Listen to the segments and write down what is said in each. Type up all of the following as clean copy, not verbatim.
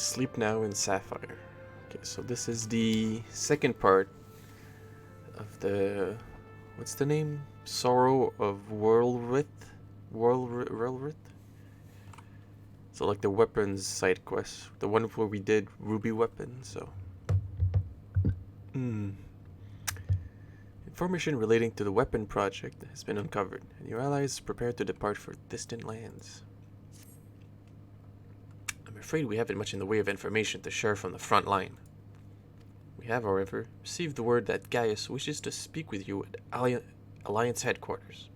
Sleep Now in Sapphire. Okay, so this is the second part of the... What's the name? Sorrow of Werlyt? Werlyt? So like the weapons side quest. The one where we did ruby weapons, so... Information relating to the weapon project has been uncovered, and your allies prepare to depart for distant lands. I'm afraid we haven't much in the way of information to share from the front line. We have, however, received the word that Gaius wishes to speak with you at Alliance headquarters.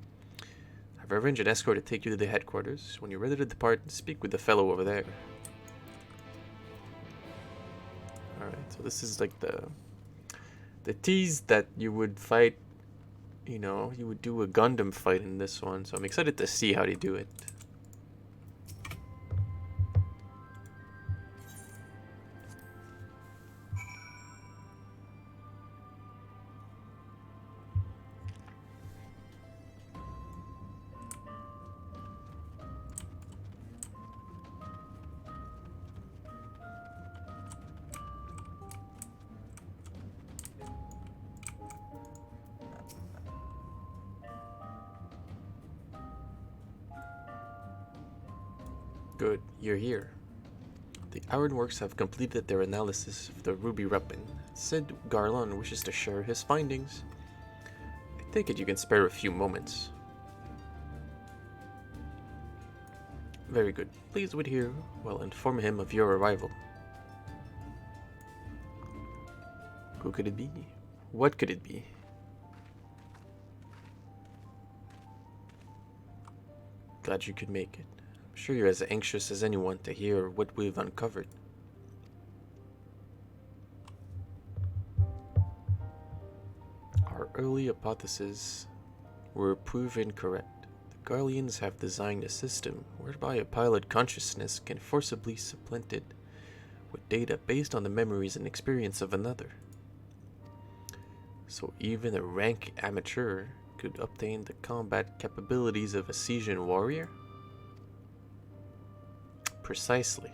I've arranged an escort to take you to the headquarters. When you're ready to depart, speak with the fellow over there. Alright, so this is like the tease that you would fight, you know, you would do a Gundam fight in this one. So I'm excited to see how they do it. Good, you're here. The Ironworks have completed their analysis of the ruby weapon. Sid Garlon wishes to share his findings. I take it you can spare a few moments. Very good. Please wait here while I inform him of your arrival. Who could it be? What could it be? Glad you could make it. I'm sure you're as anxious as anyone to hear what we've uncovered. Our early hypotheses were proven correct. The Garleans have designed a system whereby a pilot consciousness can forcibly supplant it with data based on the memories and experience of another. So even a rank amateur could obtain the combat capabilities of a Siegen warrior? Precisely.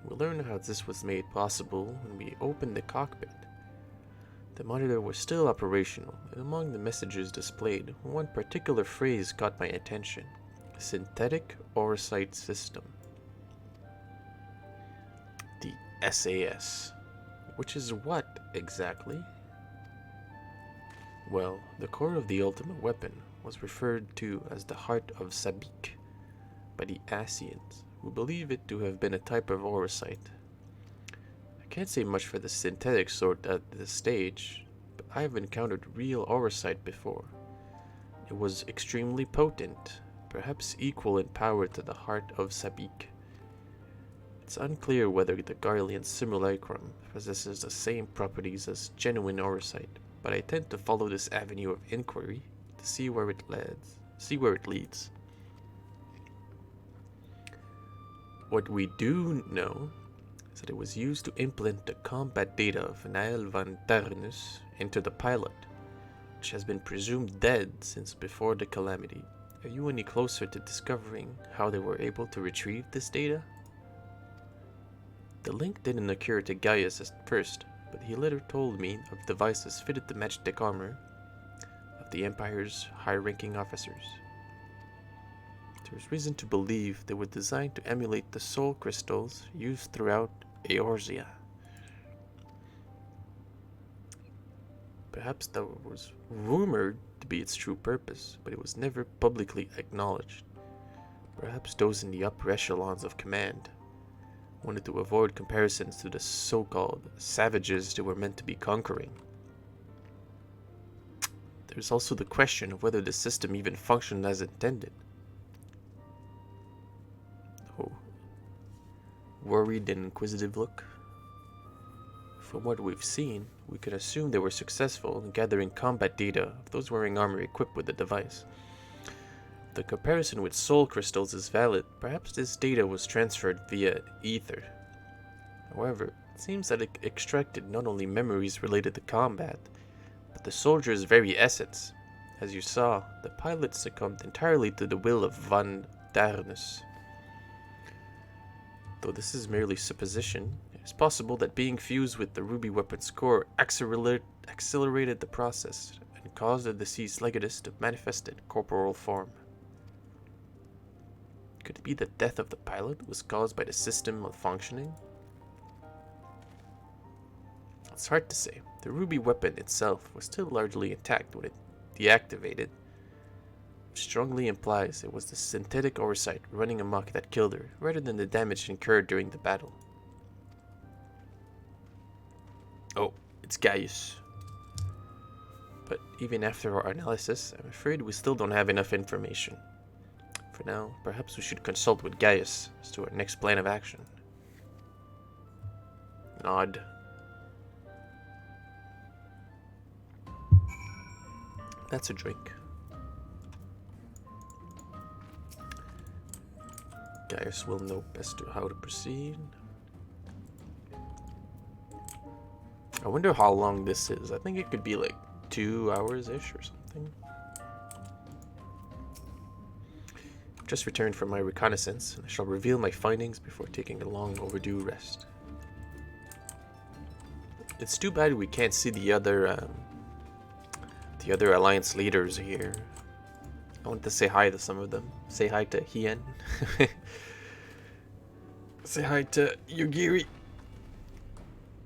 We'll learn how this was made possible when we opened the cockpit. The monitor was still operational, and among the messages displayed, one particular phrase caught my attention. Synthetic Oversight System. The SAS. Which is what, exactly? Well, the core of the ultimate weapon was referred to as the Heart of Sabik by the Asians, who believe it to have been a type of oversight. I can't say much for the synthetic sort at this stage, but I have encountered real oversight before. It was extremely potent, perhaps equal in power to the Heart of Sabik. It's unclear whether the Garlean simulacrum possesses the same properties as genuine oversight, but I tend to follow this avenue of inquiry to see where it leads. What we do know is that it was used to implant the combat data of Nael van Ternus into the pilot, which has been presumed dead since before the calamity. Are you any closer to discovering how they were able to retrieve this data? The link didn't occur to Gaius at first, but he later told me of devices fitted to match the armor of the Empire's high-ranking officers. There's reason to believe they were designed to emulate the soul crystals used throughout Eorzea. Perhaps that was rumored to be its true purpose, but it was never publicly acknowledged. Perhaps those in the upper echelons of command wanted to avoid comparisons to the so-called savages they were meant to be conquering. There's also the question of whether the system even functioned as intended. Oh, worried and inquisitive look. From what we've seen, we could assume they were successful in gathering combat data of those wearing armor equipped with the device. If the comparison with soul crystals is valid, perhaps this data was transferred via ether. However, it seems that it extracted not only memories related to combat, but the soldier's very essence. As you saw, the pilot succumbed entirely to the will of Van Ternus. Though this is merely supposition, It's possible that being fused with the ruby weapon's core accelerated the process and caused the deceased Legatus to manifest in corporal form. Could it be the death of the pilot was caused by the system malfunctioning? It's hard to say. The ruby weapon itself was still largely intact when it deactivated, which strongly implies it was the synthetic oversight running amok that killed her, rather than the damage incurred during the battle. Oh, it's Gaius. But even after our analysis, I'm afraid we still don't have enough information. For now, perhaps we should consult with Gaius as to our next plan of action. Nod. That's a drink. Gaius will know best how to proceed. I wonder how long this is. I think it could be like 2 hours-ish or something. I've just returned from my reconnaissance, and I shall reveal my findings before taking a long overdue rest. It's too bad we can't see the other alliance leaders here. I want to say hi to some of them. Say hi to Hien. Say hi to Yugiri.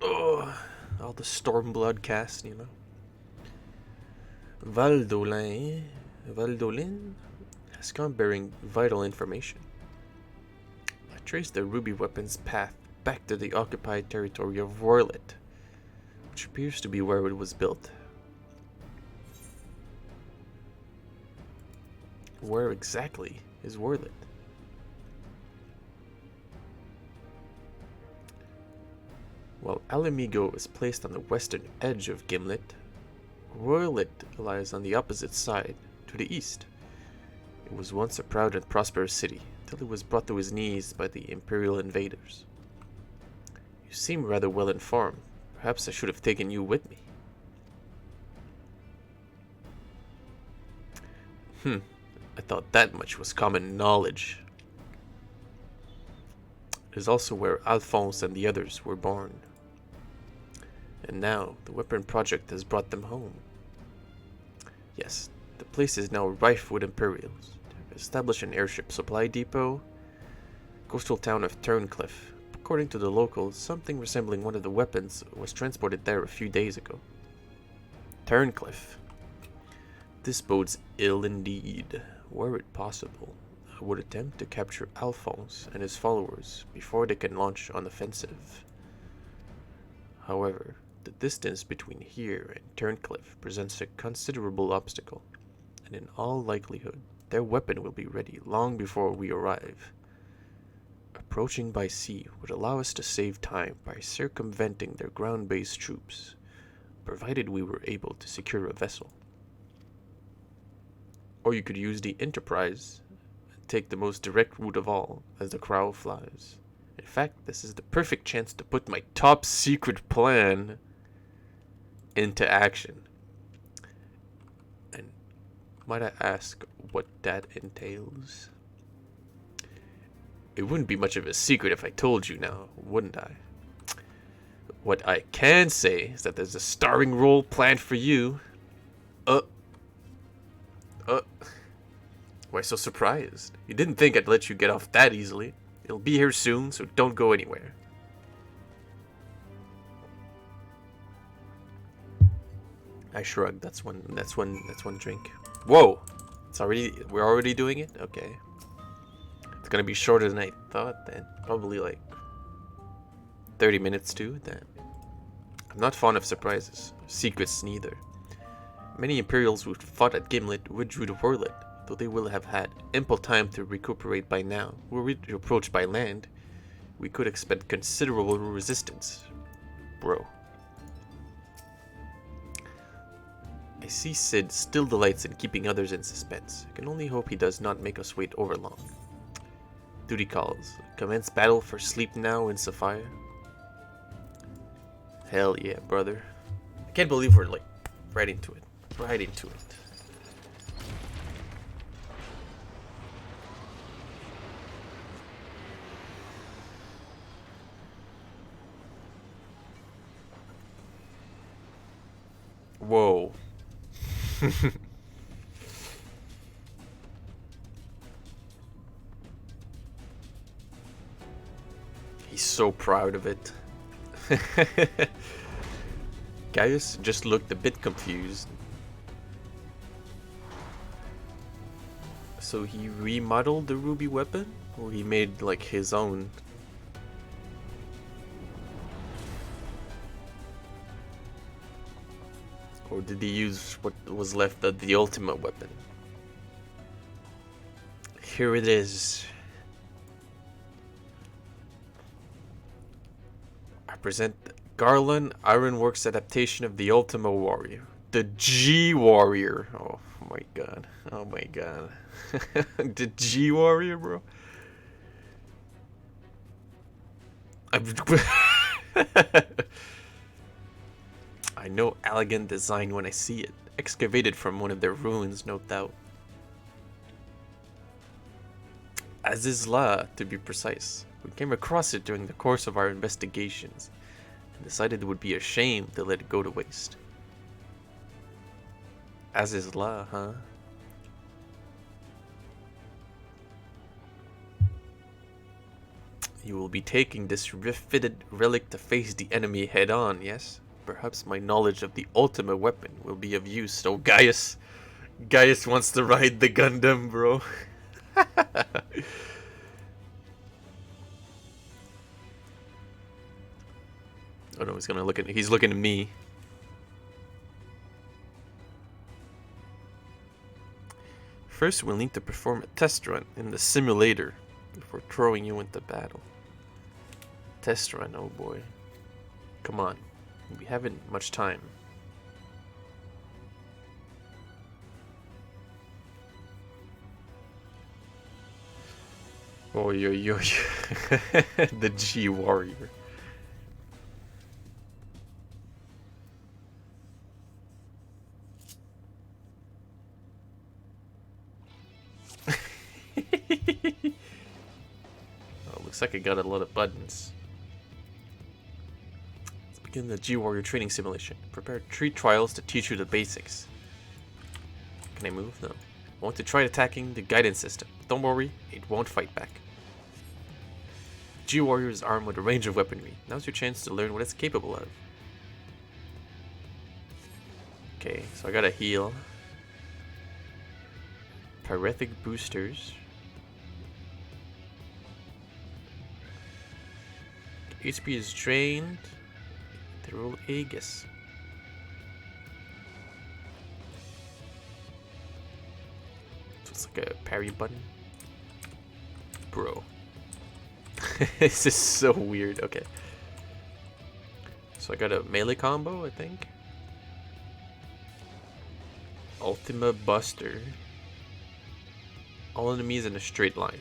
Oh, all the Stormblood cast, you know. Valdolin has come bearing vital information. I traced the ruby weapon's path back to the occupied territory of Werlyt, which appears to be where it was built. Where exactly is Werlyt? While Alamigo is placed on the western edge of Gimlet, Werlyt lies on the opposite side, to the east. It was once a proud and prosperous city, till it was brought to his knees by the Imperial invaders. You seem rather well informed. Perhaps I should have taken you with me. I thought that much was common knowledge. It is also where Alphonse and the others were born. And now, the weapon project has brought them home. Yes, the place is now rife with Imperials. They've established an airship supply depot, coastal town of Turncliffe. According to the locals, something resembling one of the weapons was transported there a few days ago. Turncliffe. This bodes ill indeed. Were it possible, I would attempt to capture Alphonse and his followers before they can launch an offensive. However, the distance between here and Turncliffe presents a considerable obstacle, and in all likelihood, their weapon will be ready long before we arrive. Approaching by sea would allow us to save time by circumventing their ground-based troops, provided we were able to secure a vessel. Or you could use the Enterprise and take the most direct route of all, as the crow flies. In fact, this is the perfect chance to put my top secret plan into action. And might I ask what that entails? It wouldn't be much of a secret if I told you now, wouldn't I? What I can say is that there's a starring role planned for you. Why so surprised? You didn't think I'd let you get off that easily. It'll be here soon, so don't go anywhere. I shrugged. That's one drink. Whoa! We're already doing it? Okay. It's gonna be shorter than I thought then. Probably like 30 minutes too. Then. I'm not fond of surprises. Secrets neither. Many Imperials who fought at Gimlet withdrew to Werlyt, though they will have had ample time to recuperate by now. Were we to approach by land, we could expect considerable resistance. Bro. I see Sid still delights in keeping others in suspense. I can only hope he does not make us wait over long. Duty calls. Commence battle for sleep now in Sapphire. Hell yeah, brother. I can't believe we're like right into it. Right into it. Whoa. He's so proud of it. Gaius just looked a bit confused. So he remodeled the ruby weapon? Or he made like his own? Or did he use what was left of the ultimate weapon? Here it is. I present Garland Ironworks adaptation of the Ultima Warrior. The G Warrior. Oh my god. Oh my god. The G Warrior, bro. I know elegant design when I see it. Excavated from one of their ruins, no doubt. Azizla, to be precise. We came across it during the course of our investigations and decided it would be a shame to let it go to waste. Azizla, huh? You will be taking this fitted relic to face the enemy head on, yes? Perhaps my knowledge of the ultimate weapon will be of use. So Gaius wants to ride the Gundam, bro. Oh no, he's looking at me. First, we'll need to perform a test run in the simulator before throwing you into battle. Test run, oh boy. Come on, we haven't much time. Oh, yo. The G Warrior. Oh, looks like I got a lot of buttons. Let's begin the G Warrior training simulation. Prepare 3 trials to teach you the basics. Can I move? No. I want to try attacking the guidance system. Don't worry, it won't fight back. G Warrior is armed with a range of weaponry. Now's your chance to learn what it's capable of. Okay, so I gotta heal. Poetic Boosters. HP is drained. Ethereal Aegis. So it's like a parry button. Bro. This is so weird. Okay. So I got a melee combo, I think. Ultima Buster. All enemies in a straight line.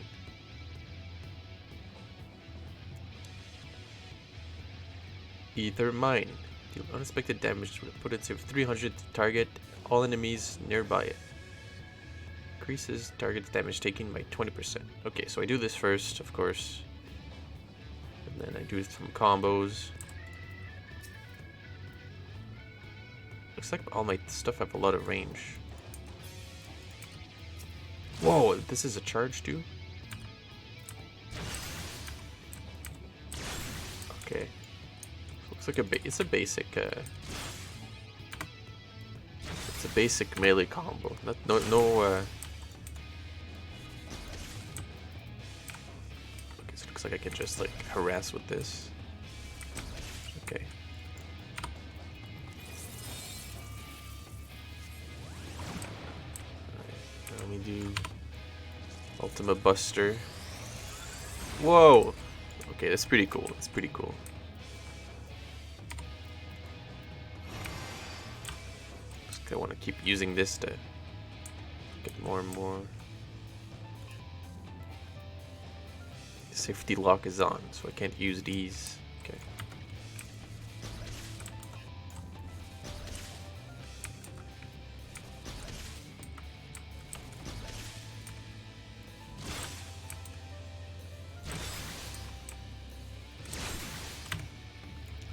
Ether Mine. Deal unexpected damage with a potency of 300 to target all enemies nearby it. Increases target damage taken by 20%. Okay, so I do this first, of course. And then I do some combos. Looks like all my stuff have a lot of range. Whoa, this is a charge too? Okay. Looks like it's a basic melee combo. Okay, so it looks like I can just like harass with this. Okay. Alright, let me do Ultima Buster. Whoa! Okay, that's pretty cool. That's pretty cool. I want to keep using this to get more and more. Safety lock is on, so I can't use these. Okay.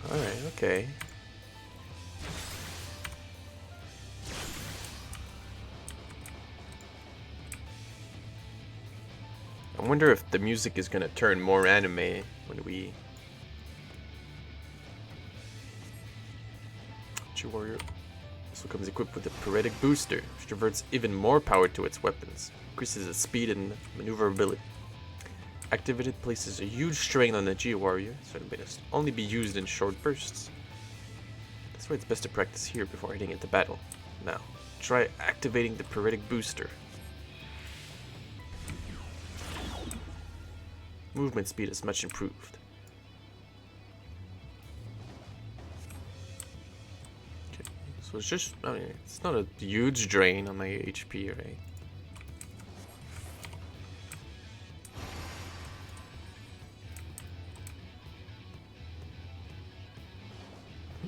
Alright, okay. I wonder if the music is gonna turn more anime when we... G-Warrior also comes equipped with a Poetic Booster, which diverts even more power to its weapons, increases its speed and maneuverability. Activated places a huge strain on the G-Warrior, so it may only be used in short bursts. That's why it's best to practice here before heading into battle. Now, try activating the Poetic Booster. Movement speed is much improved. Okay, so it's just, I mean, it's not a huge drain on my HP, right?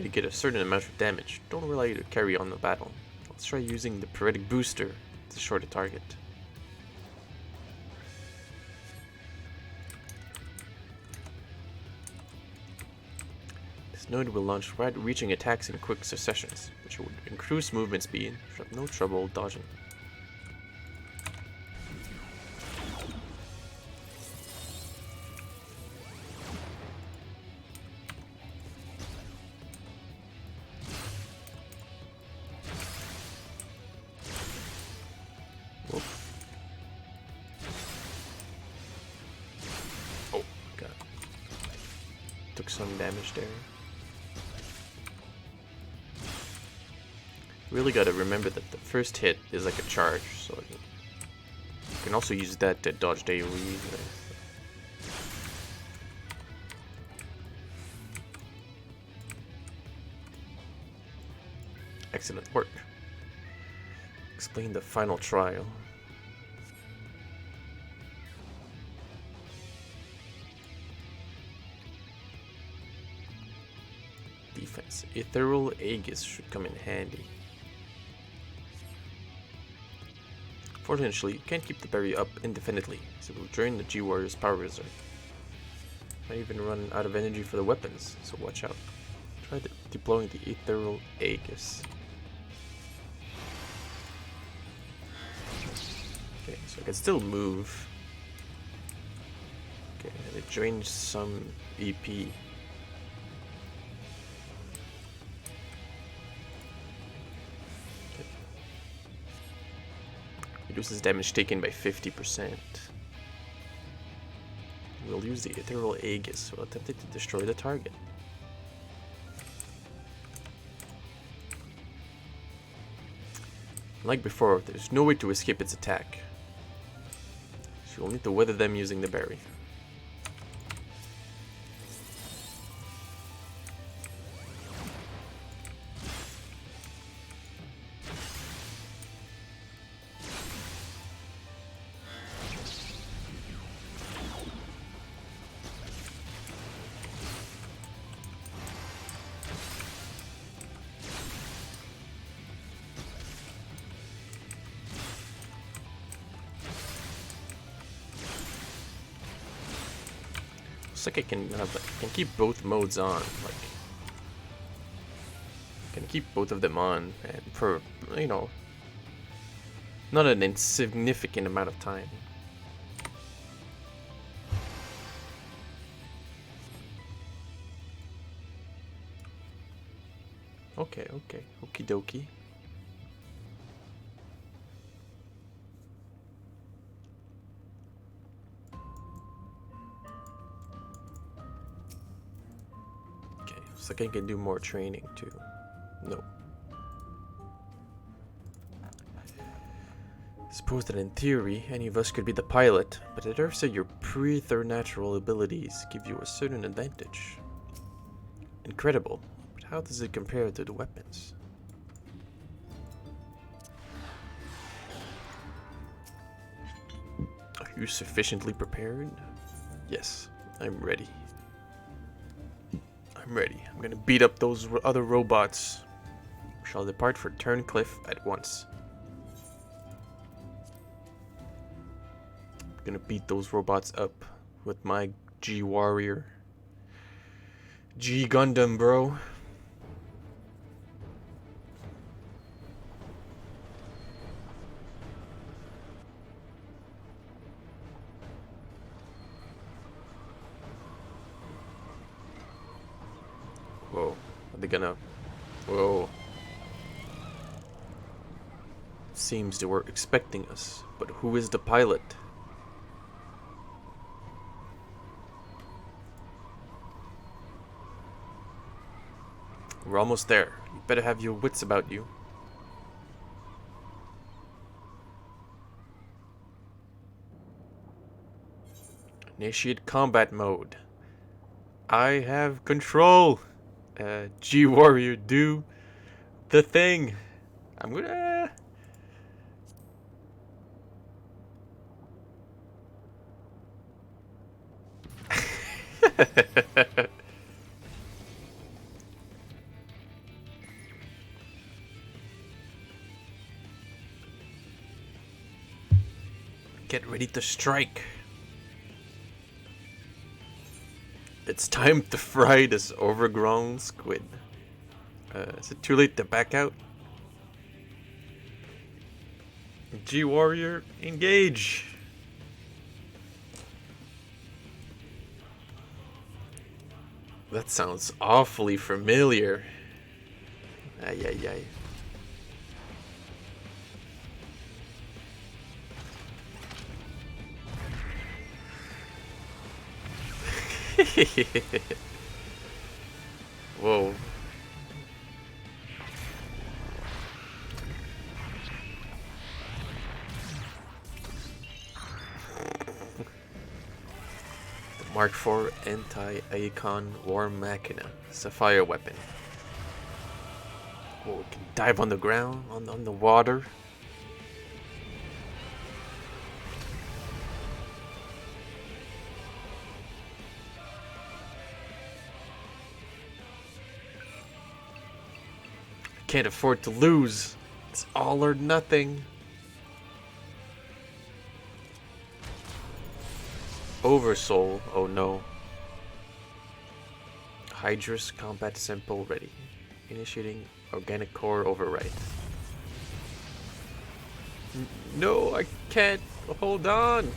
To get a certain amount of damage, don't rely to carry on the battle. Let's try using the Poetic Booster to short a target. This node will launch wide-reaching attacks in quick successions, which would increase movement speed, should have no trouble dodging. Oh, God. Took some damage there. Really gotta remember that the first hit is like a charge, so you can also use that to dodge the AoE. Excellent work. Explain the final trial. Defense. Ethereal Aegis should come in handy. Fortunately, you can't keep the berry up indefinitely, so it will drain the G-Warrior's power reserve. Might even run out of energy for the weapons, so watch out. Try deploying the Ethereal Aegis. Okay, so I can still move. Okay, and it drains some EP. Reduces damage taken by 50%. We'll use the Ethereal Aegis while attempting to destroy the target. Like before, there's no way to escape its attack, so you'll need to weather them using the berry. Like I can keep both modes on, like I can keep both of them on, and for, you know, not an insignificant amount of time. Okay, okie dokie. Looks like I can do more training too. No. Suppose that in theory, any of us could be the pilot, but it urges that your preternatural abilities give you a certain advantage. Incredible, but how does it compare to the weapons? Are you sufficiently prepared? Yes, I'm ready. I'm ready. I'm gonna beat up those other robots. We shall depart for Turncliffe at once. I'm gonna beat those robots up with my G-Warrior. G-Gundam, bro. Are they gonna... Whoa. Seems they were expecting us, but who is the pilot? We're almost there. You better have your wits about you. Initiate combat mode. I have control. G-Warrior, do the thing. I'm gonna... Get ready to strike. It's time to fry this overgrown squid. Is it too late to back out? G-Warrior, engage! That sounds awfully familiar. Ay, ay, ay. Whoa. The Mark IV Anti-Icon War Machina. It's a fire weapon. Whoa, we can dive on the ground, on the water. Can't afford to lose. It's all or nothing. Oversoul. Oh no. Hydra's combat sample ready. Initiating organic core override. No, I can't. Hold on.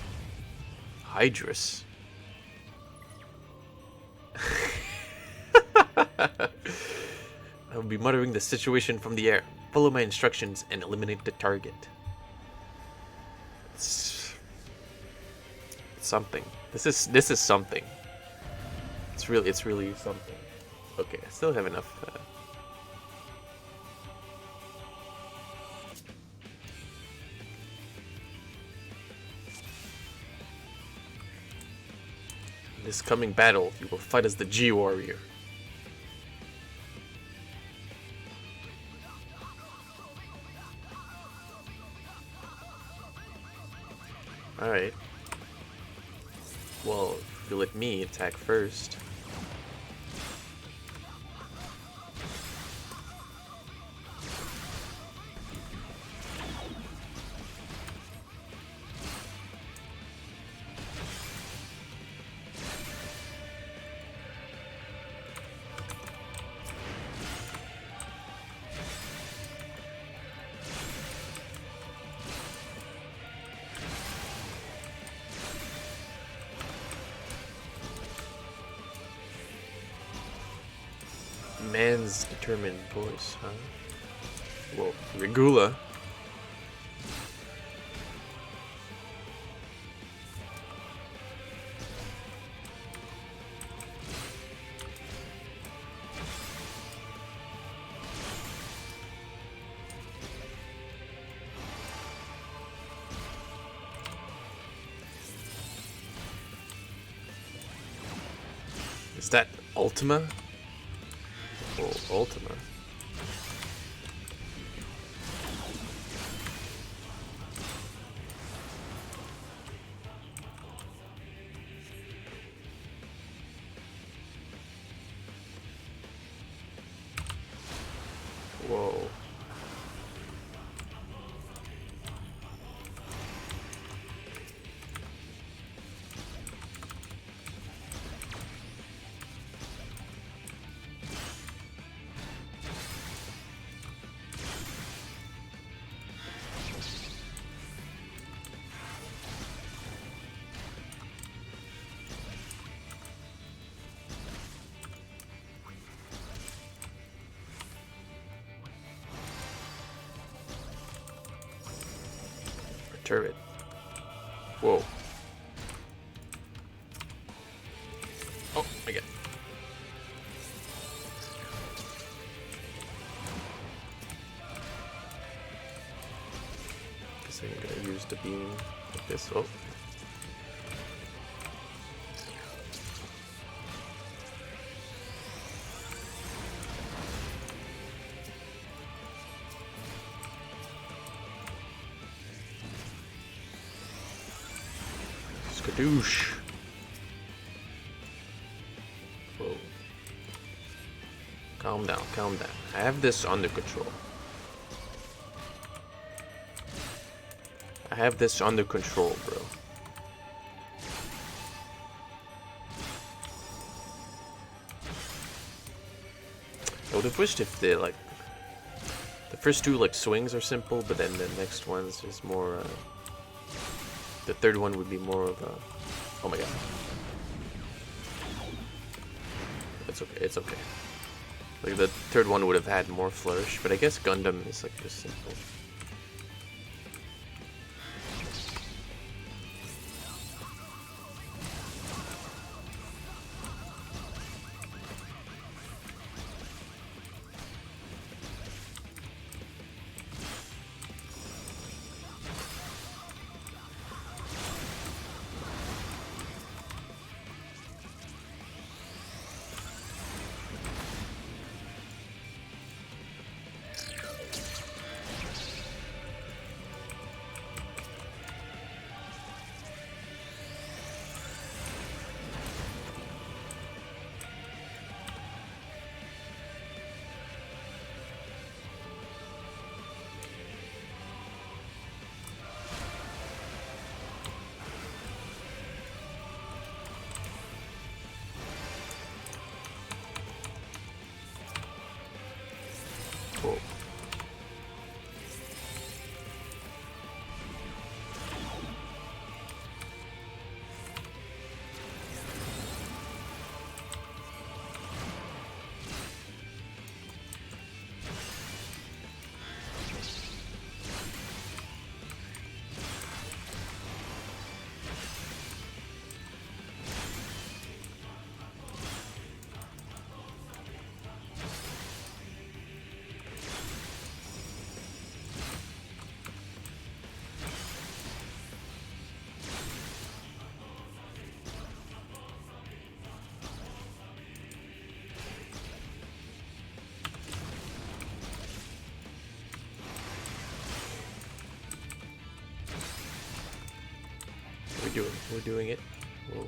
Hydra's. I'll be monitoring the situation from the air. Follow my instructions and eliminate the target. It's something. This is something. It's really something. Okay, I still have enough. In this coming battle, you will fight as the G-Warrior. Alright. Well, if you let me attack first. Man's determined voice, huh? Well, Regula. Is that Ultima? Oh, Ultima. Whoa. turret. Whoa. Oh my god. Guess I'm gonna use the beam like this. Oh. Skadoosh. Whoa. Calm down, calm down. I have this under control. I have this under control, bro. I would have wished if the first two swings are simple, but then the next one's is more. The third one would be more of a. Oh my god. It's okay. It's okay. Like the third one would have had more flourish, but I guess Gundam is just simple. Whoa. We're doing it. Whoa.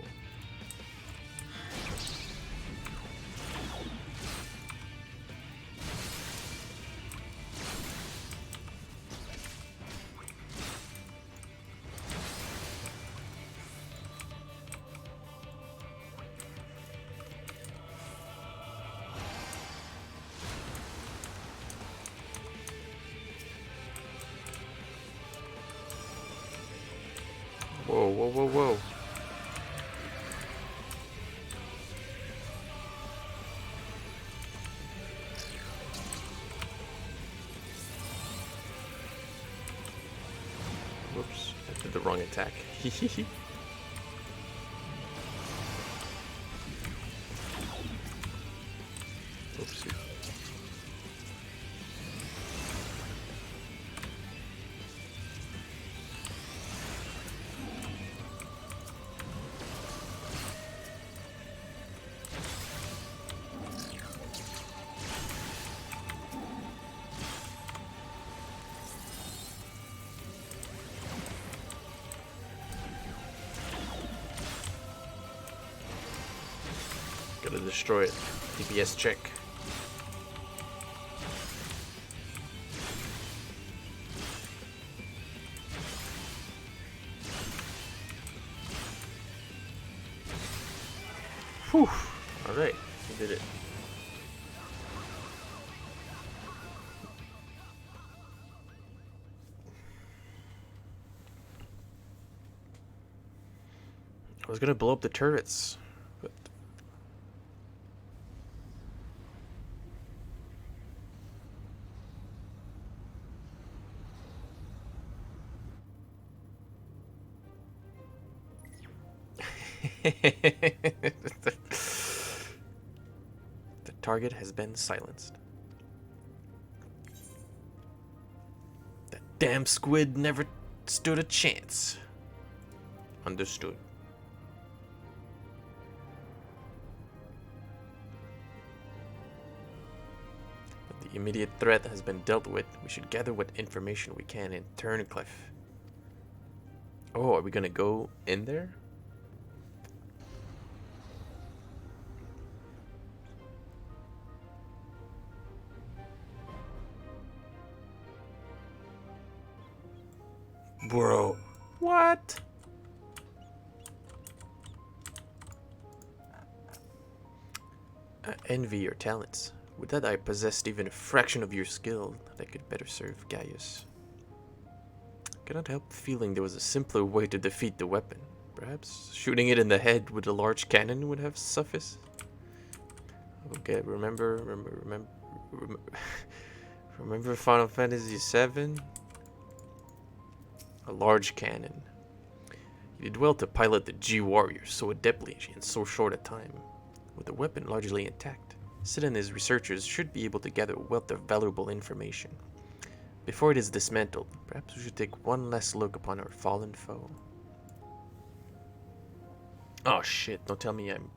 Whoa, whoa, whoa, whoa. Whoops, I did the wrong attack. Oopsie. Gotta destroy it. DPS check. Whew. Alright, we did it. I was gonna blow up the turrets, but The target has been silenced. That damn squid never stood a chance. Understood. The immediate threat has been dealt with. We should gather what information we can in Turncliff. Oh, are we gonna go in there? Bro. What? I envy your talents. Would that I possessed even a fraction of your skill, that I could better serve Gaius. I cannot help feeling there was a simpler way to defeat the weapon. Perhaps shooting it in the head with a large cannon would have sufficed. Okay, remember remember Final Fantasy VII? A large cannon. You did well to pilot the G-Warrior so adeptly in so short a time. With the weapon largely intact, Sid and his researchers should be able to gather a wealth of valuable information. Before it is dismantled, perhaps we should take one last look upon our fallen foe. Oh shit, don't tell me I'm...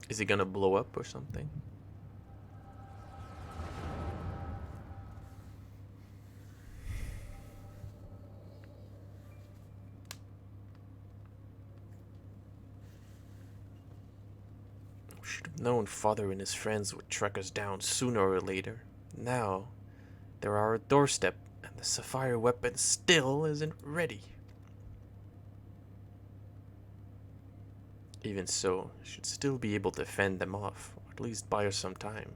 Is he gonna blow up or something? Should have known Father and his friends would track us down sooner or later. Now, they're our doorstep, and the sapphire weapon still isn't ready. Even so, I should still be able to fend them off, or at least buy us some time.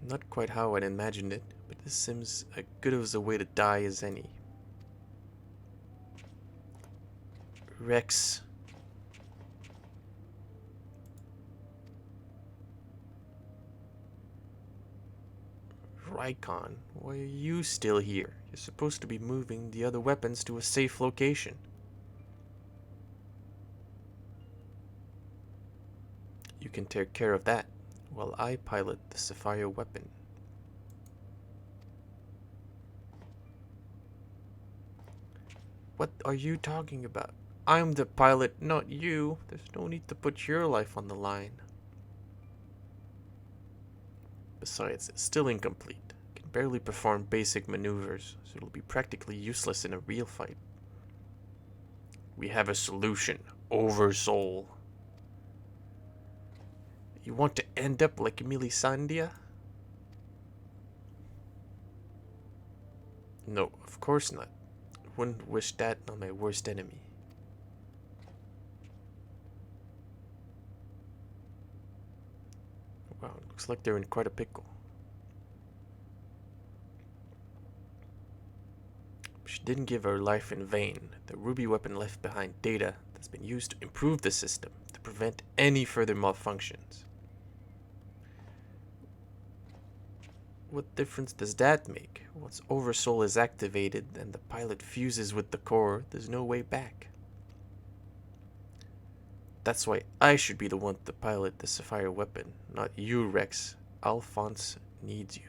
Not quite how I'd imagined it, but this seems as good as a way to die as any. Rex. Rykon, why are you still here? You're supposed to be moving the other weapons to a safe location. You can take care of that, while I pilot the sapphire weapon. What are you talking about? I'm the pilot, not you. There's no need to put your life on the line. Besides, it's still incomplete. It can barely perform basic maneuvers, so it'll be practically useless in a real fight. We have a solution. Oversoul. You want to end up like Melisandre? No, of course not. I wouldn't wish that on my worst enemy. Wow, it looks like they're in quite a pickle. She didn't give her life in vain. The ruby weapon left behind data that's been used to improve the system to prevent any further malfunctions. What difference does that make? Once Oversoul is activated and the pilot fuses with the core, there's no way back. That's why I should be the one to pilot the sapphire weapon, not you, Rex. Alphonse needs you.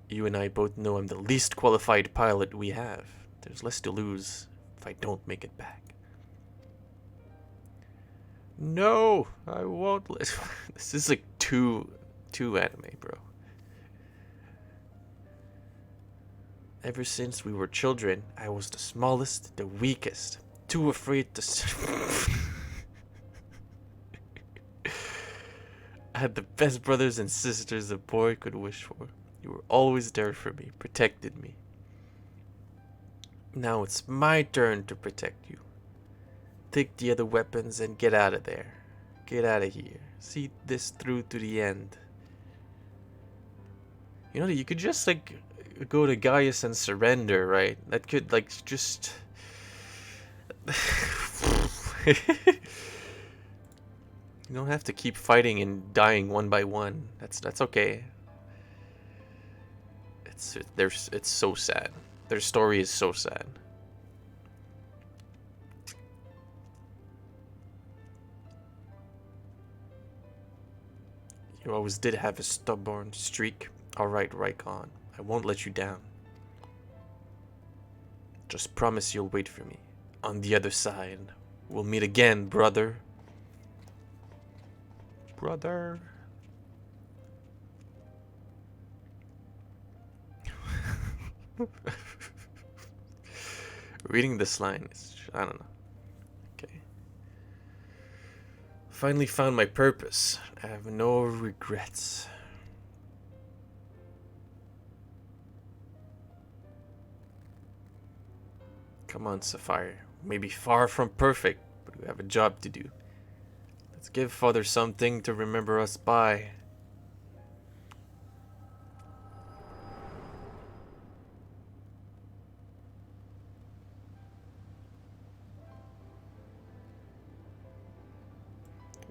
You and I both know I'm the least qualified pilot we have. There's less to lose if I don't make it back. No, I won't. This is like too anime, bro. Ever since we were children, I was the smallest, the weakest, too afraid to... I had the best brothers and sisters a boy could wish for. You were always there for me, protected me. Now it's my turn to protect you. Take the other weapons and get out of there. Get out of here. See this through to the end. You know, you could just like go to Gaius and surrender, right? That could, like, just... You don't have to keep fighting and dying one by one. That's okay. It's so sad. Their story is so sad. You always did have a stubborn streak. Alright, Raikon. I won't let you down. Just promise you'll wait for me. On the other side. We'll meet again, brother. Brother. Reading this line is, I don't know. Okay. Finally found my purpose. I have no regrets. Come on, Sapphire. We may be far from perfect, but we have a job to do. Let's give Father something to remember us by.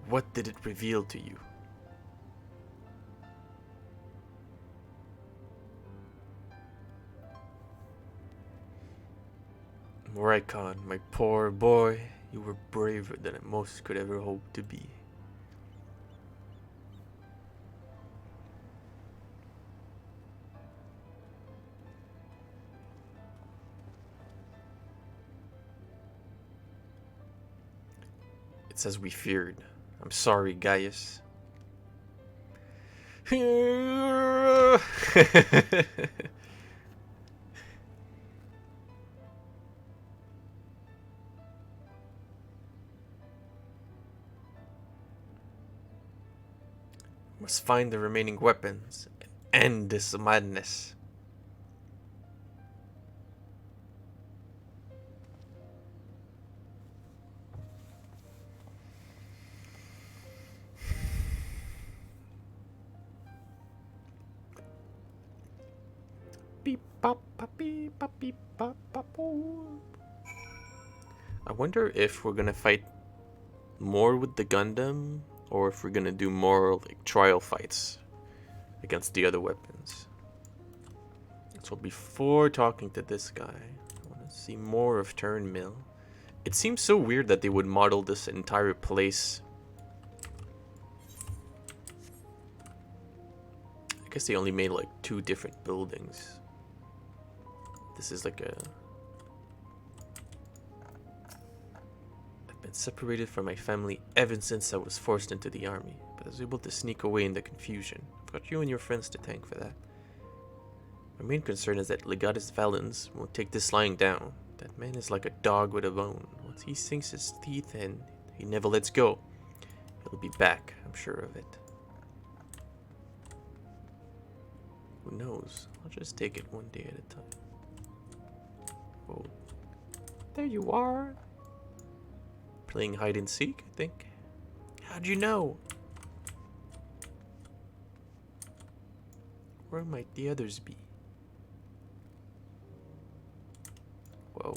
What did it reveal to you? Raikon, my poor boy, you were braver than most could ever hope to be. It's as we feared. I'm sorry, Gaius. Must find the remaining weapons and end this madness. I wonder if we're gonna fight more with the Gundam, or if we're gonna do more like trial fights against the other weapons. So before talking to this guy, I want to see more of Turnmill. It seems so weird that they would model this entire place. I guess they only made like 2 different buildings. This is like a... I've been separated from my family ever since I was forced into the army, but I was able to sneak away in the confusion. I've got you and your friends to thank for that. My main concern is that Legatus Valens won't take this lying down. That man is like a dog with a bone. Once he sinks his teeth in, he never lets go. He'll be back, I'm sure of it. Who knows? I'll just take it one day at a time. Whoa. There you are. Playing hide and seek, I think. How'd you know? Where might the others be? Whoa.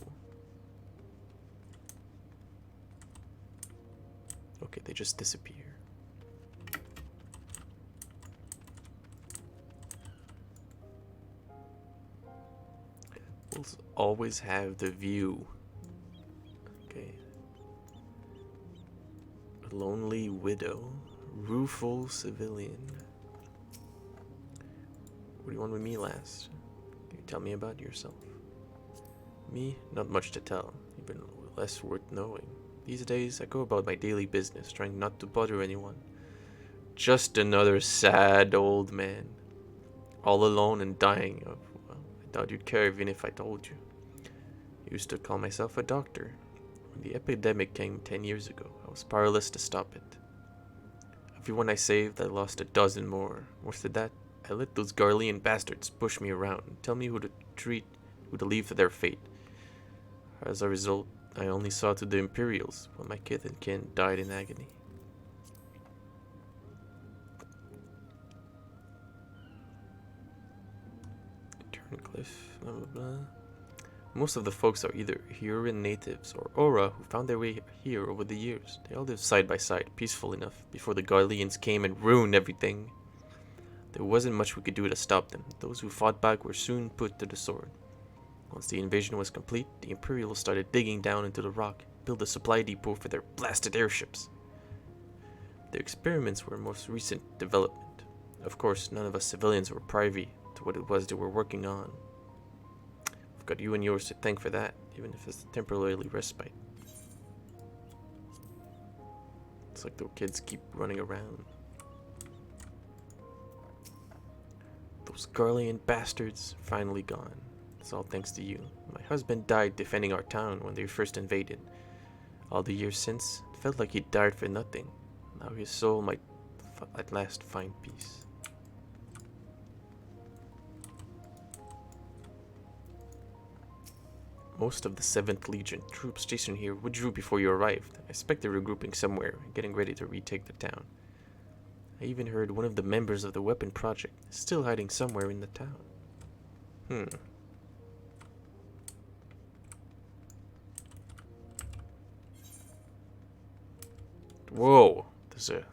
Okay, they just disappear. We'll always have the view. Okay. A lonely widow. Rueful civilian. What do you want with me last? Can you tell me about yourself? Me? Not much to tell. Even less worth knowing. These days, I go about my daily business, trying not to bother anyone. Just another sad old man. All alone and dying of, well, I doubt you'd care even if I told you. I used to call myself a doctor. When the epidemic came 10 years ago, I was powerless to stop it. Everyone I saved, I lost a dozen more. Worse than that, I let those Garlean bastards push me around and tell me who to leave to their fate. As a result, I only saw to the Imperials while my kith and kin died in agony. Cliff, blah blah blah. Most of the folks are either Huron natives or Aura who found their way here over the years. They all lived side by side, peaceful enough, before the Garleans came and ruined everything. There wasn't much we could do to stop them. Those who fought back were soon put to the sword. Once the invasion was complete, the Imperials started digging down into the rock, built a supply depot for their blasted airships. Their experiments were a most recent development. Of course, none of us civilians were privy to what it was they were working on. We've got you and yours to thank for that, even if it's temporarily respite. It's like the kids keep running around. Those Garlean bastards finally gone. It's all thanks to you. My husband died defending our town when they first invaded. All the years since, it felt like he died for nothing. Now his soul might at last find peace. Most of the 7th Legion troops stationed here withdrew before you arrived. I expect they're regrouping somewhere, getting ready to retake the town. I even heard one of the members of the weapon project is still hiding somewhere in the town. Whoa, there's a...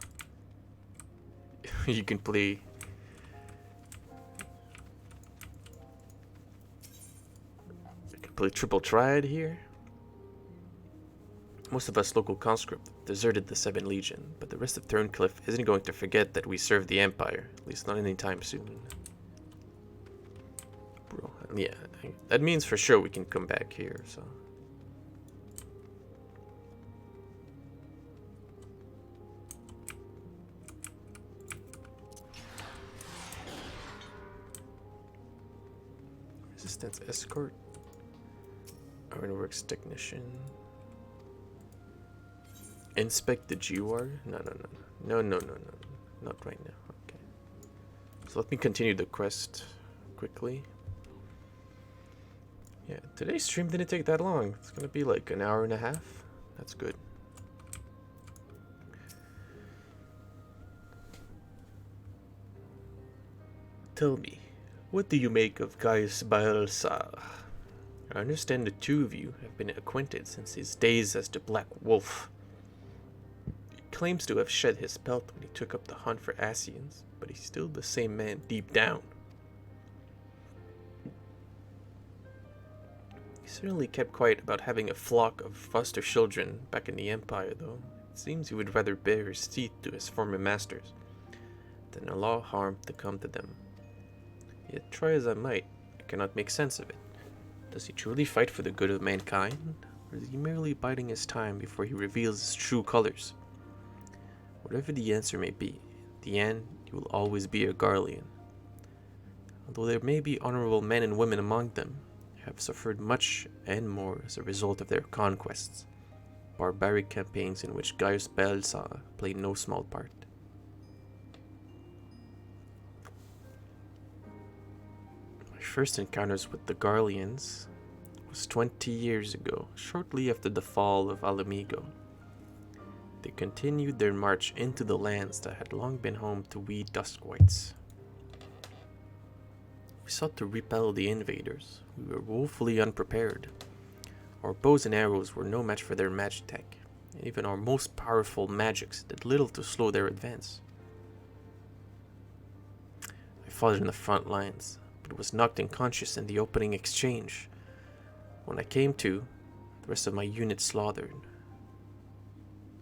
you can play... triple triad here. Most of us local conscript deserted the 7th Legion, but the rest of Thorncliff isn't going to forget that we served the Empire, at least not anytime soon. Bro, yeah, that means for sure we can come back here, so... Resistance escort. Ironworks technician. Inspect the GWAR? No. Not right now. Okay. So let me continue the quest quickly. Yeah, today's stream didn't take that long. It's gonna be like an hour and a half. That's good. Tell me, what do you make of Gaius Balsar? I understand the two of you have been acquainted since his days as the Black Wolf. He claims to have shed his pelt when he took up the hunt for Asians, but he's still the same man deep down. He certainly kept quiet about having a flock of foster children back in the Empire, though. It seems he would rather bare his teeth to his former masters than allow harm to come to them. Yet try as I might, I cannot make sense of it. Does he truly fight for the good of mankind, or is he merely biding his time before he reveals his true colors? Whatever the answer may be, in the end, he will always be a Garlean. Although there may be honorable men and women among them, they have suffered much and more as a result of their conquests, barbaric campaigns in which Gaius Balsar played no small part. First encounters with the Garleans was 20 years ago, shortly after the fall of Alamigo. They continued their march into the lands that had long been home to we Duskwhites. We sought to repel the invaders. We were woefully unprepared. Our bows and arrows were no match for their magitech, and even our most powerful magics did little to slow their advance. I fought in the front lines, but was knocked unconscious in the opening exchange. When I came to, the rest of my unit slaughtered.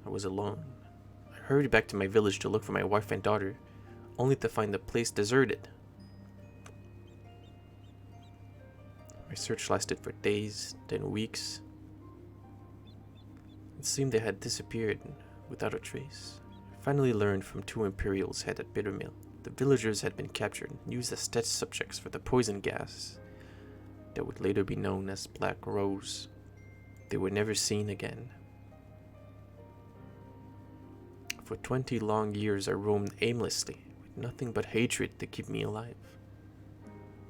I was alone. I hurried back to my village to look for my wife and daughter, only to find the place deserted. My search lasted for days, then weeks. It seemed they had disappeared without a trace. I finally learned from 2 Imperials head at Bittermill. The villagers had been captured and used as test subjects for the poison gas that would later be known as Black Rose. They were never seen again. For 20 long years I roamed aimlessly, with nothing but hatred to keep me alive.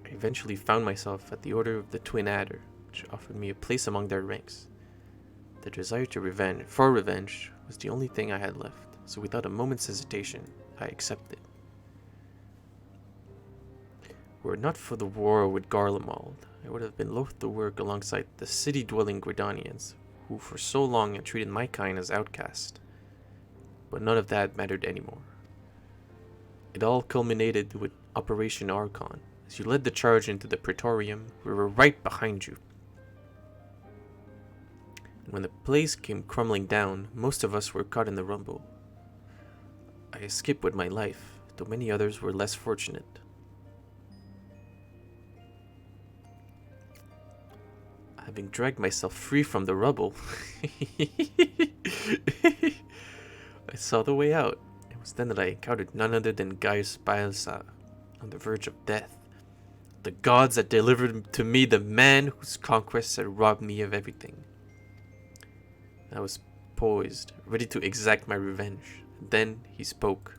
I eventually found myself at the Order of the Twin Adder, which offered me a place among their ranks. The desire to revenge was the only thing I had left, so without a moment's hesitation, I accepted. Were it not for the war with Garlemald, I would have been loath to work alongside the city-dwelling Gridanians, who for so long had treated my kind as outcast. But none of that mattered anymore. It all culminated with Operation Archon. As you led the charge into the Praetorium, we were right behind you. And when the place came crumbling down, most of us were caught in the rumble. I escaped with my life, though many others were less fortunate. Having dragged myself free from the rubble, I saw the way out. It was then that I encountered none other than Gaius Baelsa, on the verge of death. The gods had delivered to me the man whose conquests had robbed me of everything. I was poised, ready to exact my revenge. Then he spoke.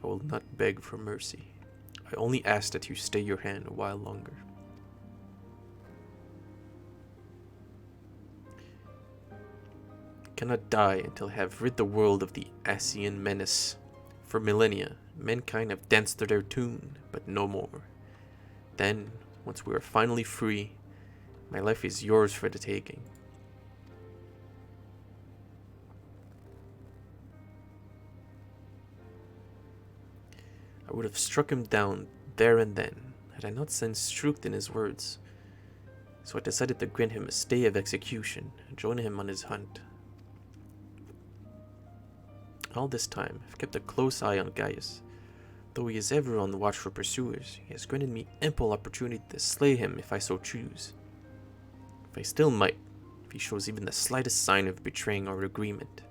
I will not beg for mercy. I only ask that you stay your hand a while longer. I cannot die until I have rid the world of the Asian menace. For millennia, mankind have danced to their tune, but no more. Then, once we are finally free, my life is yours for the taking. I would have struck him down there and then, had I not sensed truth in his words. So I decided to grant him a stay of execution and join him on his hunt. All this time, I've kept a close eye on Gaius. Though he is ever on the watch for pursuers, he has granted me ample opportunity to slay him if I so choose. If I still might, if he shows even the slightest sign of betraying our agreement.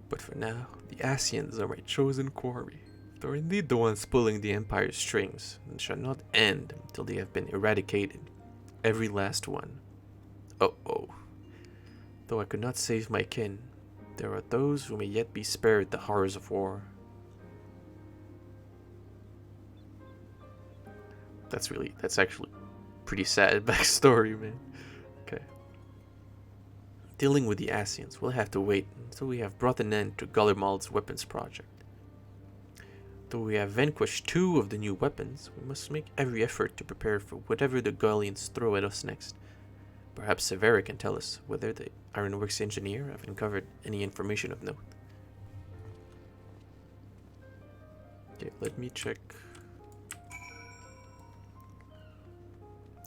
But for now, the Asians are my chosen quarry. They are indeed the ones pulling the Empire's strings, and shall not end until they have been eradicated. Every last one. Oh. Though I could not save my kin, there are those who may yet be spared the horrors of war. That's actually pretty sad backstory, man. Okay. Dealing with the Asians, we'll have to wait until we have brought an end to Garlemald's weapons project. Though we have vanquished 2 of the new weapons, we must make every effort to prepare for whatever the Gallians throw at us next. Perhaps Severa can tell us whether the Ironworks engineer have uncovered any information of note. Okay, let me check.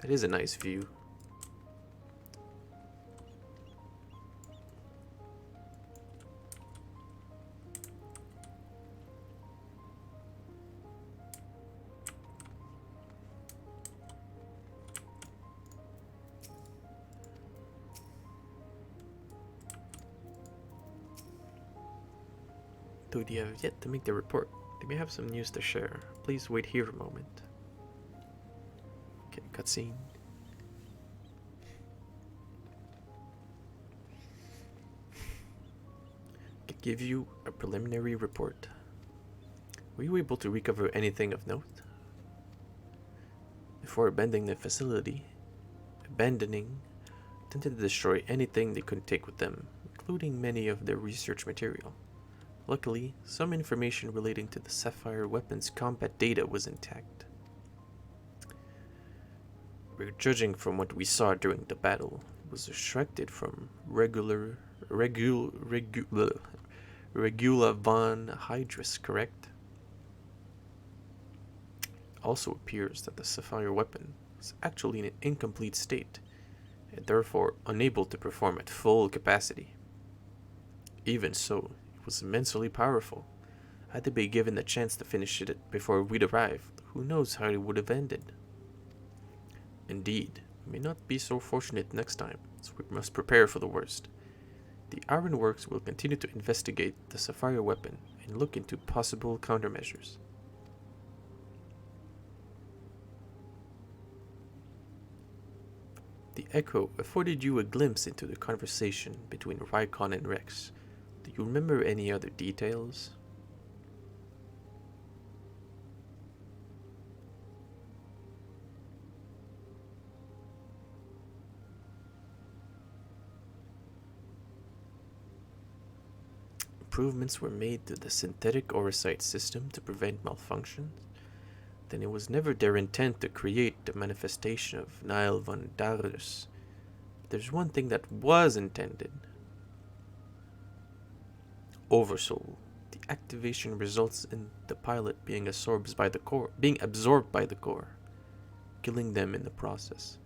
That is a nice view. Though they have yet to make their report, they may have some news to share. Please wait here a moment. Okay, cutscene. Can give you a preliminary report. Were you able to recover anything of note? Before abandoning the facility, attempted to destroy anything they could take with them, including many of their research material. Luckily, some information relating to the Sapphire weapon's combat data was intact. Judging from what we saw during the battle, it was extracted from Regula von Hydrus, correct? Also appears that the Sapphire weapon was actually in an incomplete state, and therefore unable to perform at full capacity. Even so, was immensely powerful. Had they been given the chance to finish it before we'd arrived, who knows how it would have ended. Indeed, we may not be so fortunate next time, so we must prepare for the worst. The Ironworks will continue to investigate the Sapphire weapon and look into possible countermeasures. The Echo afforded you a glimpse into the conversation between Rykon and Rex. Do you remember any other details? improvements were made to the synthetic oversight system to prevent malfunctions, then it was never their intent to create the manifestation of Nile von Darius. There's one thing that was intended. Oversoul. The activation results in the pilot being absorbed by the core, killing them in the process.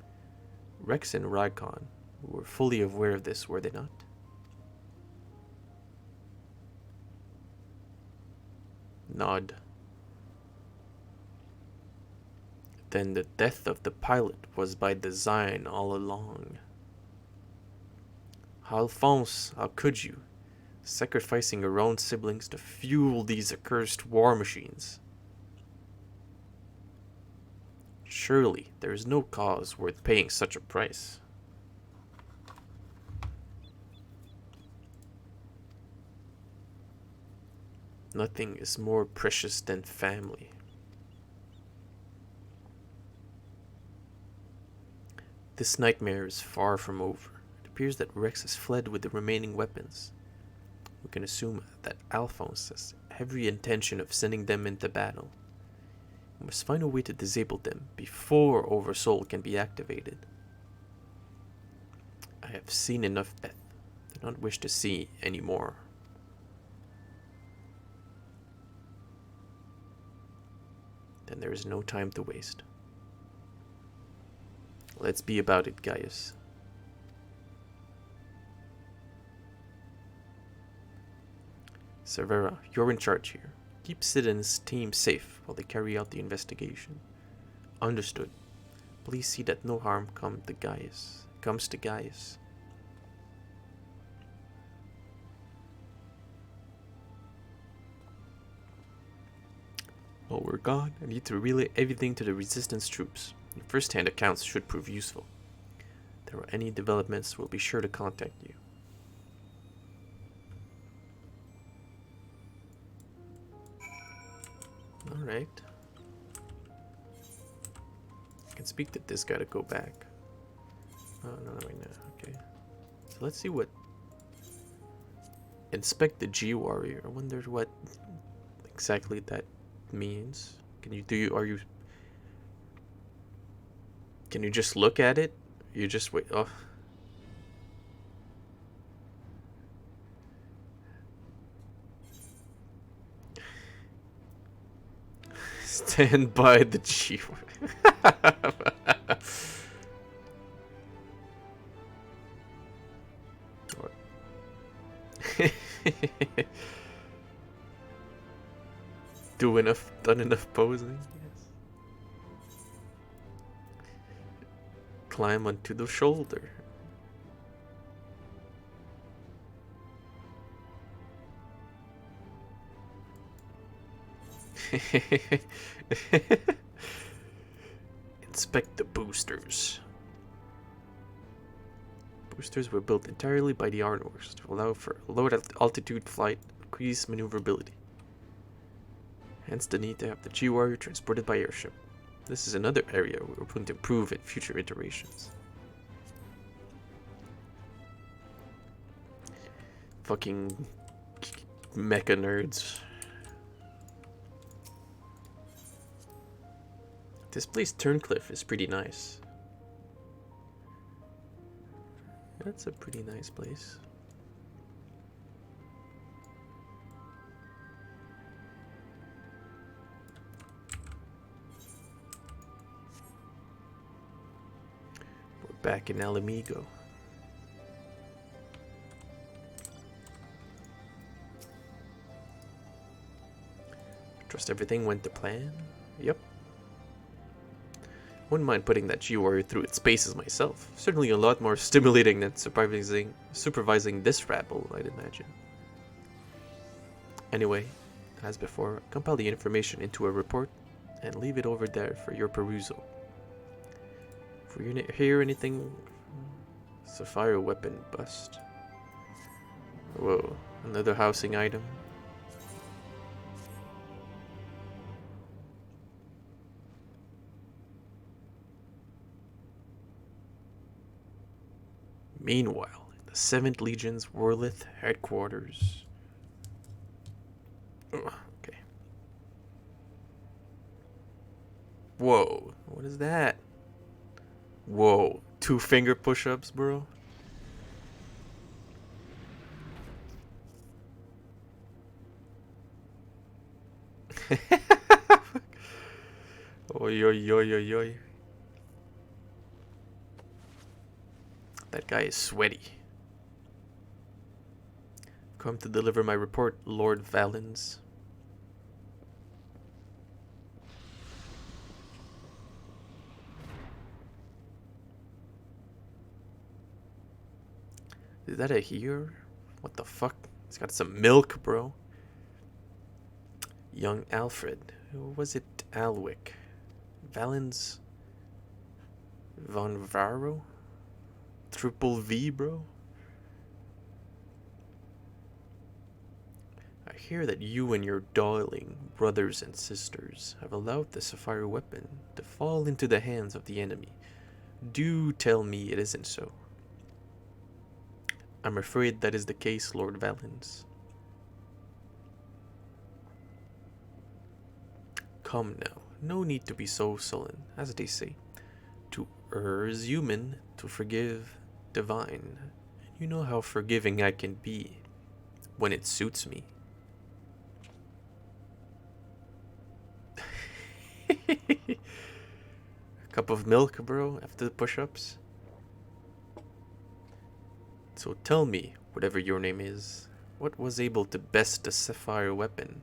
Rex and Rykon were fully aware of this, were they not? Nod. Then the death of the pilot was by design all along. Alphonse, how could you? Sacrificing your own siblings to fuel these accursed war machines. Surely there is no cause worth paying such a price. Nothing is more precious than family. This nightmare is far from over. It appears that Rex has fled with the remaining weapons. We can assume that Alphonse has every intention of sending them into battle. We must find a way to disable them before Oversoul can be activated. I have seen enough death. I do not wish to see any more. Then there is no time to waste. Let's be about it, Gaius. Severa, you're in charge here. Keep Sid and his team safe while they carry out the investigation. Understood. Please see that no harm comes to Gaius. While we're gone, I need to relay everything to the resistance troops. Your first-hand accounts should prove useful. If there are any developments, we'll be sure to contact you. Alright. I can speak to this guy to go back. Oh, no, right now. Okay. So let's see what... Inspect the G-Warrior. I wonder what exactly that means. Can you just look at it? You just wait. Oh. Stand by the G. Done enough posing? Yes. Climb onto the shoulder. Inspect the boosters. Boosters were built entirely by the Arnors to allow for low altitude flight, increased maneuverability. Hence the need to have the G-Warrior transported by airship. This is another area we're going to improve in future iterations. Fucking mecha nerds. This place, Turncliffe, is pretty nice. That's a pretty nice place. We're back in Alamigo. Trust everything went to plan? Yep. Wouldn't mind putting that G-Warrior through its paces myself. Certainly a lot more stimulating than supervising this rabble, I'd imagine. Anyway, as before, compile the information into a report and leave it over there for your perusal. If we hear anything, Sapphire weapon bust. Whoa, another housing item. Meanwhile, in the 7th Legion's Werlyt headquarters. Okay. Whoa. What is that? Whoa. 2-finger push-ups, bro? Oi, oi, oi, oi, oi. That guy is sweaty. Come to deliver my report, Lord Valens. Is that a here? What the fuck? It's got some milk, bro. Young Alfred. Who was it? Alwick. Valens. Von Varro? Triple V, bro? I hear that you and your darling brothers and sisters have allowed the sapphire weapon to fall into the hands of the enemy. Do tell me it isn't so. I'm afraid that is the case, Lord Valens. Come now, no need to be so sullen, as they say. To err is human, to forgive divine. You know how forgiving I can be when it suits me. A cup of milk, bro, after the push-ups. So tell me, whatever your name is, what was able to best the sapphire weapon?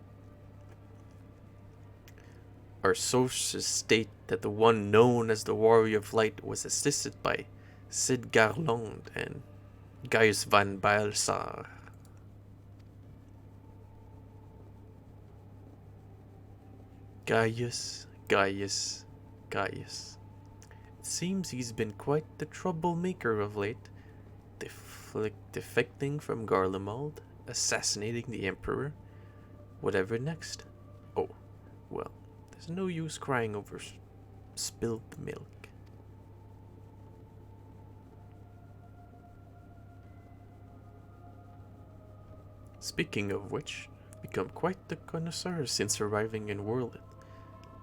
Our sources state that the one known as the Warrior of Light was assisted by Sid Garland and Gaius van Balsar. Gaius. It seems he's been quite the troublemaker of late, defecting from Garlemald, assassinating the Emperor. Whatever next? Oh, well, there's no use crying over spilled milk. Speaking of which, I've become quite the connoisseur since arriving in Werlyt.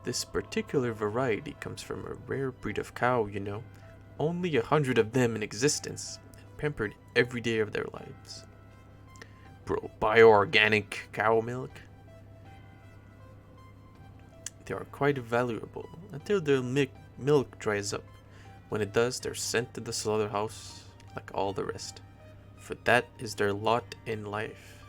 This particular variety comes from a rare breed of cow, you know. Only 100 of them in existence, and pampered every day of their lives. Bro, bioorganic cow milk? They are quite valuable until their milk dries up. When it does, they're sent to the slaughterhouse like all the rest. For that is their lot in life.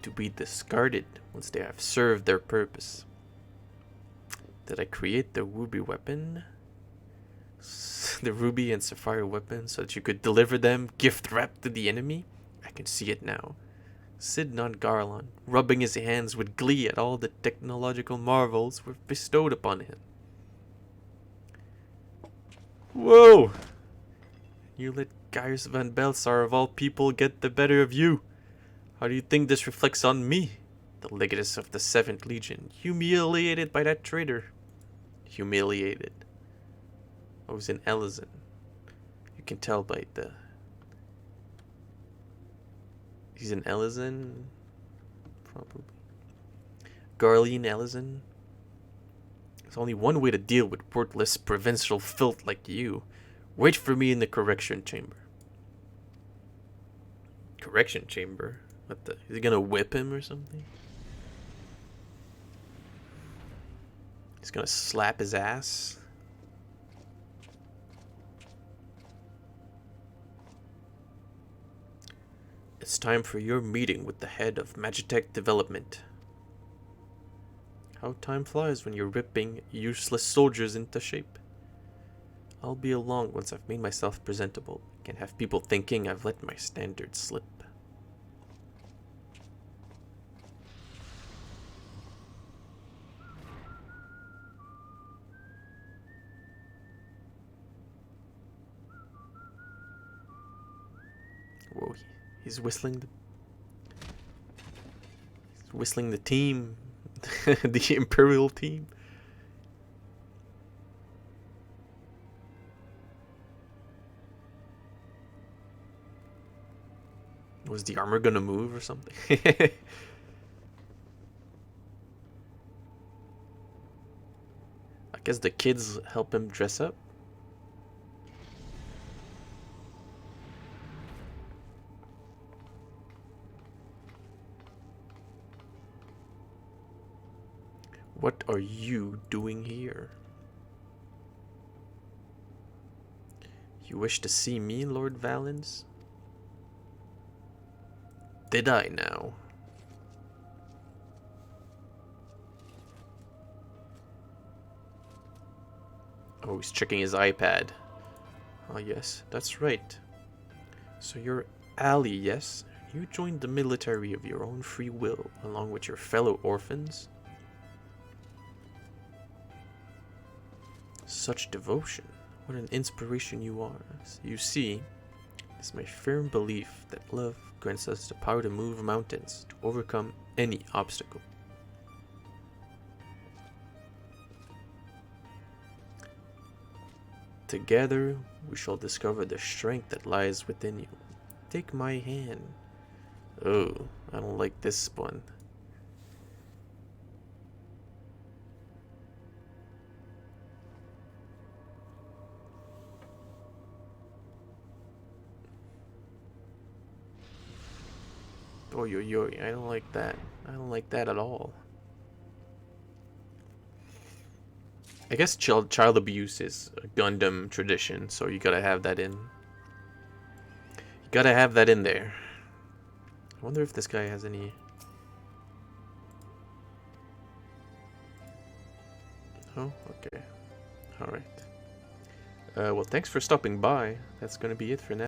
To be discarded once they have served their purpose. Did I create the ruby weapon? The ruby and sapphire weapon so that you could deliver them gift wrapped to the enemy? I can see it now. Sidnon Garland, rubbing his hands with glee at all the technological marvels we've bestowed upon him. Whoa! You let Gaius van Belsar of all people get the better of you. How do you think this reflects on me, the legatus of the 7th Legion, humiliated by that traitor? Humiliated. I was in Elysin. You can tell by the... He's in Elysin? Probably. Garlean Elysin? There's only one way to deal with worthless provincial filth like you. Wait for me in the correction chamber. Correction chamber? What the? Is he gonna whip him or something? He's gonna slap his ass? It's time for your meeting with the head of Magitech Development. How time flies when you're ripping useless soldiers into shape. I'll be along once I've made myself presentable. Can't have people thinking I've let my standards slip. Whoa, he's whistling the team. The Imperial team. Was the armor gonna move or something? I guess the kids help him dress up. What are you doing here? You wish to see me, Lord Valens? Did I now? Oh, he's checking his iPad. Ah, yes, that's right. So you're Ali, yes? You joined the military of your own free will, along with your fellow orphans? Such devotion. What an inspiration you are. You see, it's my firm belief that love grants us the power to move mountains, to overcome any obstacle. Together, we shall discover the strength that lies within you. Take my hand. Oh, I don't like this one. Oy, oy, oy, I don't like that. I don't like that at all. I guess child abuse is a Gundam tradition, so you gotta have that in. You gotta have that in there. I wonder if this guy has any... Oh, okay. Alright. Well, thanks for stopping by. That's gonna be it for now.